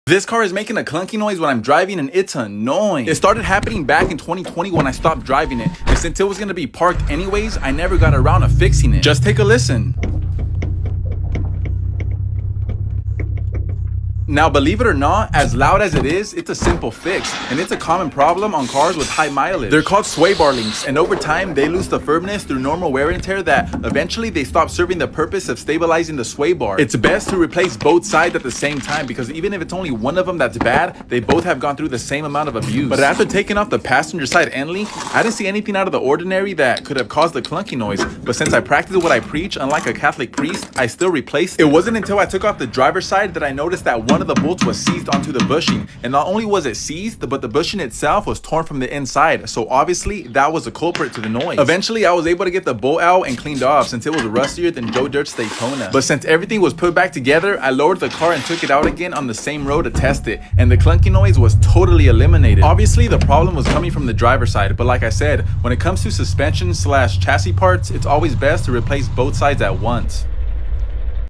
This car is making a clunky noise when I'm driving and it's annoying. It started happening back in 2020 when I stopped driving it, and since it was gonna be parked anyways, I never got around to fixing it. Just take a listen. Now, believe it or not, as loud as it is, it's a simple fix, and it's a common problem on cars with high mileage. They're called sway bar links, and over time, they lose the firmness through normal wear and tear that eventually they stop serving the purpose of stabilizing the sway bar. It's best to replace both sides at the same time, because even if it's only one of them that's bad, they both have gone through the same amount of abuse. But after taking off the passenger side end link, I didn't see anything out of the ordinary that could have caused the clunky noise, but since I practice what I preach, unlike a Catholic priest, I still replaced it. It wasn't until I took off the driver's side that I noticed that one of the bolts was seized onto the bushing, and not only was it seized, but the bushing itself was torn from the inside, so obviously that was a culprit to the noise. Eventually I was able to get the bolt out and cleaned off since it was rustier than Joe Dirt's Daytona. But since everything was put back together, I lowered the car and took it out again on the same road to test it, and the clunky noise was totally eliminated. Obviously the problem was coming from the driver's side, but like I said, when it comes to suspension / chassis parts, it's always best to replace both sides at once.